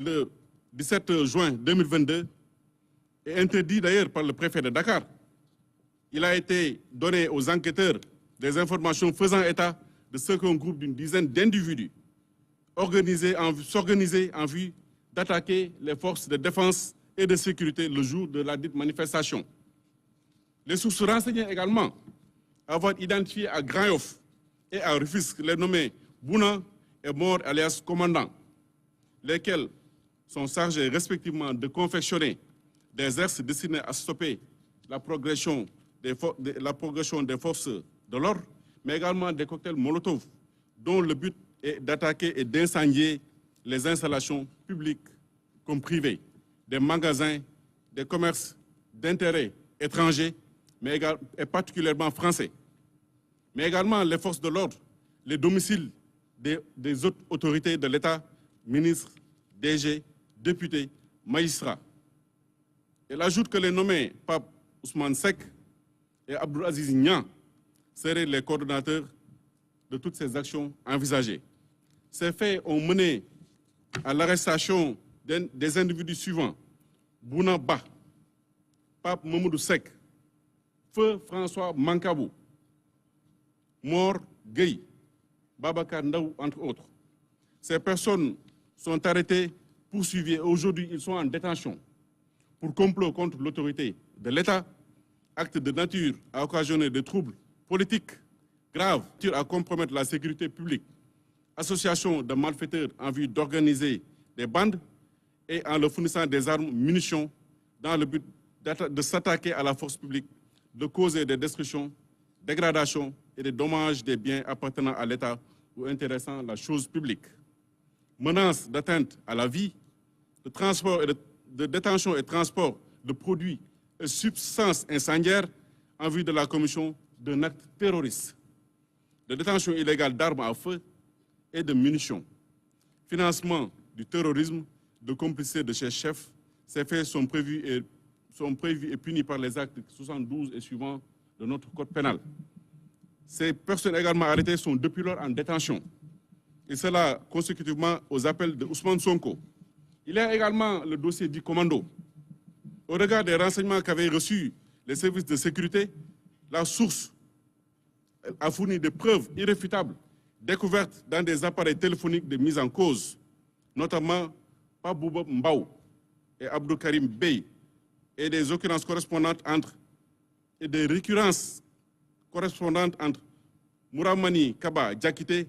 le 17 juin 2022 est interdit d'ailleurs par le préfet de Dakar. Il a été donné aux enquêteurs des informations faisant état de ce qu'un groupe d'une dizaine d'individus s'organisaient en vue d'attaquer les forces de défense et de sécurité le jour de la dite manifestation. Les sources renseignaient également avoir identifié à Grand Yoff et à Rufisque les nommés Bouna et Mor alias Commandant, lesquels sont chargés respectivement de confectionner des exercices destinés à stopper la progression des forces de l'ordre, mais également des cocktails Molotov, dont le but est d'attaquer et d'incendier les installations publiques comme privées, des magasins, des commerces d'intérêt étrangers, et particulièrement français, mais également les forces de l'ordre, les domiciles des autres autorités de l'État, ministres, DG, députés, magistrats. Elle ajoute que les nommés Pape Ousmane Seck et Abdoul Aziz Niang seraient les coordonnateurs de toutes ces actions envisagées. Ces faits ont mené à l'arrestation des individus suivants: Bouna Ba, Pape Mamoudou Seck, Feu François Mankabou, Mor Gueye, Babacar Ndaw, entre autres. Ces personnes sont arrêtées, poursuivies et aujourd'hui ils sont en détention pour complot contre l'autorité de l'État, acte de nature à occasionner des troubles politiques graves, à compromettre la sécurité publique, association de malfaiteurs en vue d'organiser des bandes et en leur fournissant des armes, munitions, dans le but de s'attaquer à la force publique, de causer des destructions, dégradations et des dommages des biens appartenant à l'État ou intéressant la chose publique. Menaces d'atteinte à la vie, de transport et de détention et transport de produits et substances incendiaires en vue de la commission d'un acte terroriste, de détention illégale d'armes à feu et de munitions, financement du terrorisme, de complicité de ces chefs. Ces faits sont prévus et punis par les actes 72 et suivants de notre code pénal. Ces personnes également arrêtées sont depuis lors en détention, et cela consécutivement aux appels de Ousmane Sonko. Il y a également le dossier du commando. Au regard des renseignements qu'avaient reçus les services de sécurité, la source a fourni des preuves irréfutables découvertes dans des appareils téléphoniques de mise en cause, notamment Pabouba Mbaou et Abdou Karim Bey, et des occurrences correspondantes et des récurrences correspondantes entre Mouramani Kaba Diakité,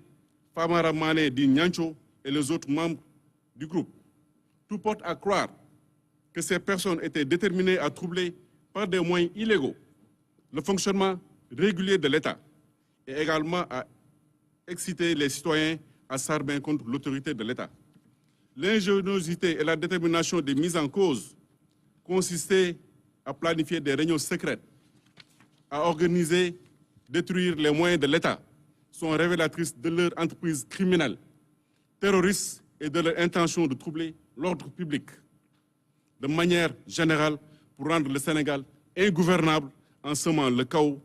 Famara Mané Di Nyancho et les autres membres du groupe. Tout porte à croire que ces personnes étaient déterminées à troubler par des moyens illégaux le fonctionnement régulier de l'État et également à exciter les citoyens à s'armer contre l'autorité de l'État. L'ingéniosité et la détermination des mises en cause consistaient à planifier des réunions secrètes, à organiser, détruire les moyens de l'État, sont révélatrices de leur entreprise criminelle, terroriste et de leur intention de troubler l'ordre public de manière générale pour rendre le Sénégal ingouvernable en semant le chaos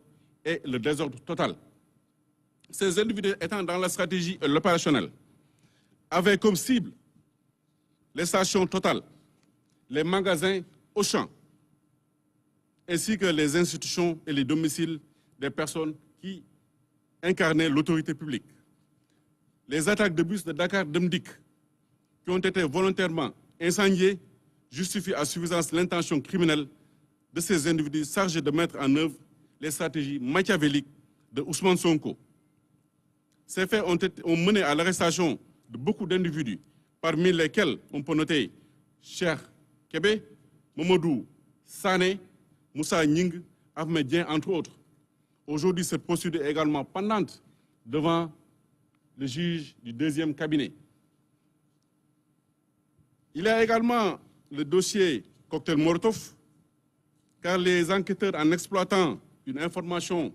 et le désordre total. Ces individus étant dans la stratégie et l'opérationnel avaient comme cible les stations Total, les magasins Auchan, ainsi que les institutions et les domiciles des personnes qui incarnaient l'autorité publique. Les attaques de bus de Dakar Demdik, qui ont été volontairement incendiées, justifient à suffisance l'intention criminelle de ces individus chargés de mettre en œuvre les stratégies machiavéliques de Ousmane Sonko. Ces faits ont mené à l'arrestation de beaucoup d'individus, parmi lesquels on peut noter Cheikh Kébé, Mamadou Sané, Moussa Nying, Ahmed Dien, entre autres. Aujourd'hui, cette procédure est également pendante devant le juge du deuxième cabinet. Il y a également le dossier cocktail Molotov, car les enquêteurs, en exploitant une information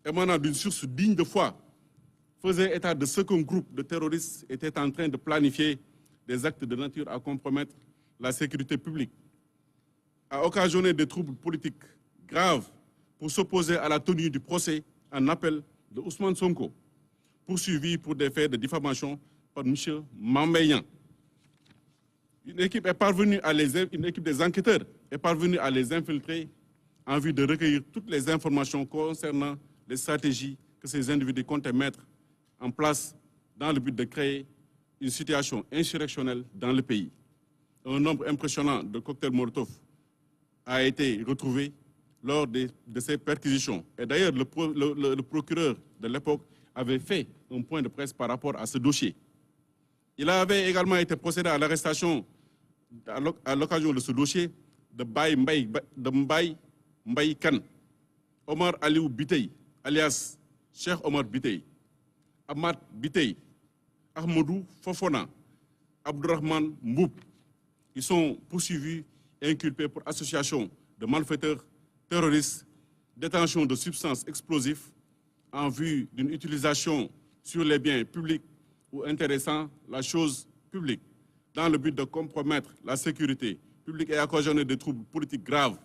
émanant d'une source digne de foi, faisaient état de ce qu'un groupe de terroristes était en train de planifier des actes de nature à compromettre la sécurité publique, à occasionner des troubles politiques graves pour s'opposer à la tenue du procès en appel de Ousmane Sonko, poursuivi pour des faits de diffamation par M. Mambeyan. une équipe des enquêteurs est parvenue à les infiltrer en vue de recueillir toutes les informations concernant les stratégies que ces individus comptaient mettre en place dans le but de créer une situation insurrectionnelle dans le pays. Un nombre impressionnant de cocktails Molotov a été retrouvé lors de ces perquisitions. Et d'ailleurs, le procureur de l'époque avait fait un point de presse par rapport à ce dossier. Il avait également été procédé à l'arrestation à l'occasion de ce dossier de Mbaye Kane, Omar Aliou Bitey, alias Cheikh Omar Bitey, Ahmad Bitey, Ahmadou Fofona, Abdourahman Mboub. Ils sont poursuivis et inculpés pour association de malfaiteurs terroristes, détention de substances explosives en vue d'une utilisation sur les biens publics ou intéressant la chose publique, dans le but de compromettre la sécurité publique et occasionner des troubles politiques graves.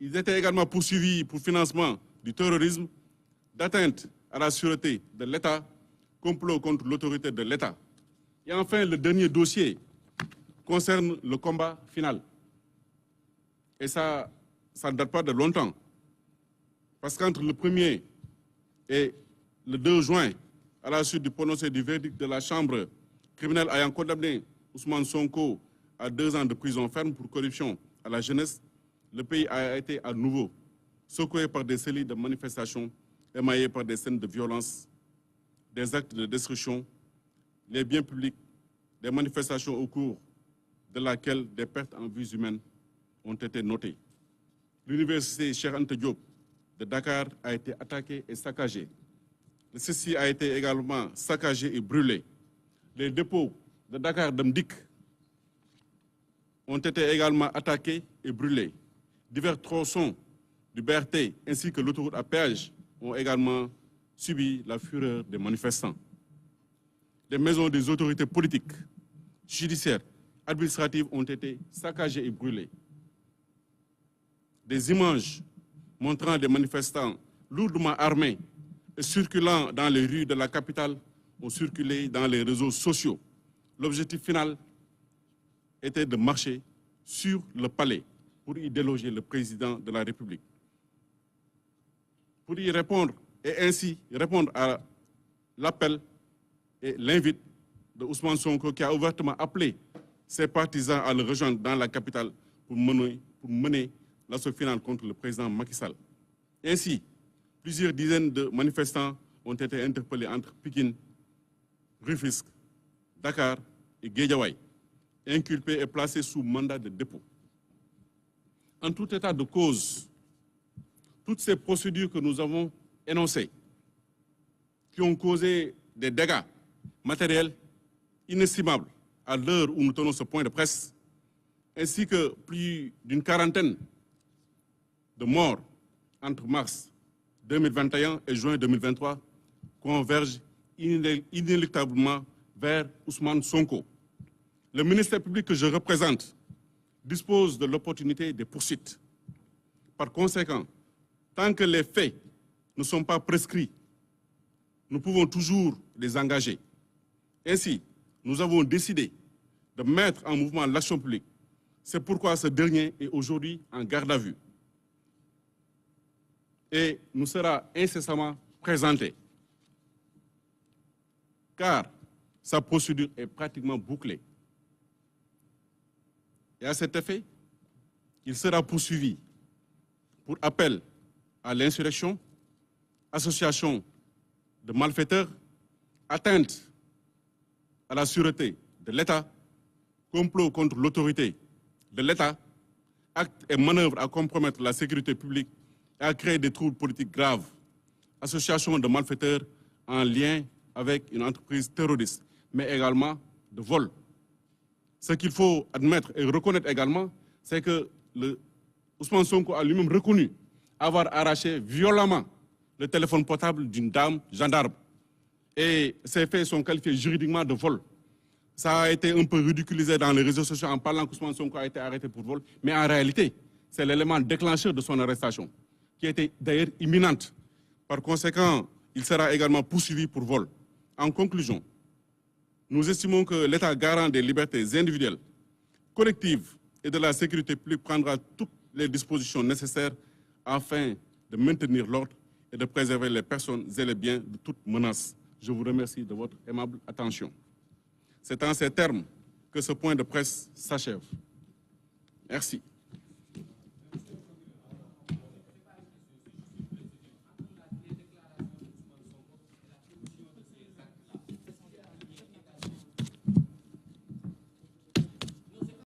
Ils étaient également poursuivis pour financement du terrorisme, d'atteinte à la sûreté de l'État, complot contre l'autorité de l'État. Et enfin, le dernier dossier concerne le combat final. Et ça ne date pas de longtemps. Parce qu'entre le 1er et le 2 juin, à la suite du prononcé du verdict de la Chambre criminelle ayant condamné Ousmane Sonko à 2 ans de prison ferme pour corruption à la jeunesse, le pays a été à nouveau secoué par des séries de manifestations émaillées par des scènes de violence, des actes de destruction, les biens publics, des manifestations au cours de laquelle des pertes en vies humaines ont été notées. L'université Cheikh Anta Diop de Dakar a été attaquée et saccagée. Le CESI a été également saccagé et brûlé. Les dépôts de Dakar Demdik ont été également attaqués et brûlés. Divers tronçons du BRT ainsi que l'autoroute à péage ont également subi la fureur des manifestants. Les maisons des autorités politiques, judiciaires, administratives ont été saccagées et brûlées. Des images montrant des manifestants lourdement armés et circulant dans les rues de la capitale ont circulé dans les réseaux sociaux. L'objectif final était de marcher sur le palais pour y déloger le président de la République. Pour y répondre et ainsi répondre à l'appel et l'invite de Ousmane Sonko qui a ouvertement appelé ses partisans à le rejoindre dans la capitale pour mener l'assaut final contre le président Macky Sall. Ainsi, plusieurs dizaines de manifestants ont été interpellés entre Pikine, Rufisque, Dakar et Guédiawaye, inculpés et placés sous mandat de dépôt. En tout état de cause, toutes ces procédures que nous avons énoncées, qui ont causé des dégâts matériels inestimables à l'heure où nous tenons ce point de presse, ainsi que plus d'une quarantaine de morts entre mars 2021 et juin 2023, convergent inéluctablement vers Ousmane Sonko. Le ministère public que je représente dispose de l'opportunité des poursuites. Par conséquent, tant que les faits ne sont pas prescrits, nous pouvons toujours les engager. Ainsi, nous avons décidé de mettre en mouvement l'action publique. C'est pourquoi ce dernier est aujourd'hui en garde à vue et nous sera incessamment présenté, car sa procédure est pratiquement bouclée. Et à cet effet, il sera poursuivi pour appel à l'insurrection, association de malfaiteurs, atteinte à la sûreté de l'État, complot contre l'autorité de l'État, actes et manœuvres à compromettre la sécurité publique et à créer des troubles politiques graves, association de malfaiteurs en lien avec une entreprise terroriste, mais également de vol. Ce qu'il faut admettre et reconnaître également, c'est que Ousmane Sonko a lui-même reconnu avoir arraché violemment le téléphone portable d'une dame gendarme. Et ces faits sont qualifiés juridiquement de vol. Ça a été un peu ridiculisé dans les réseaux sociaux en parlant qu'Ousmane Sonko a été arrêté pour vol. Mais en réalité, c'est l'élément déclencheur de son arrestation, qui était d'ailleurs imminente. Par conséquent, il sera également poursuivi pour vol. En conclusion, nous estimons que l'État garant des libertés individuelles collective et de la sécurité publique prendra toutes les dispositions nécessaires afin de maintenir l'ordre et de préserver les personnes et les biens de toute menace. Je vous remercie de votre aimable attention. C'est en ces termes que ce point de presse s'achève. Merci.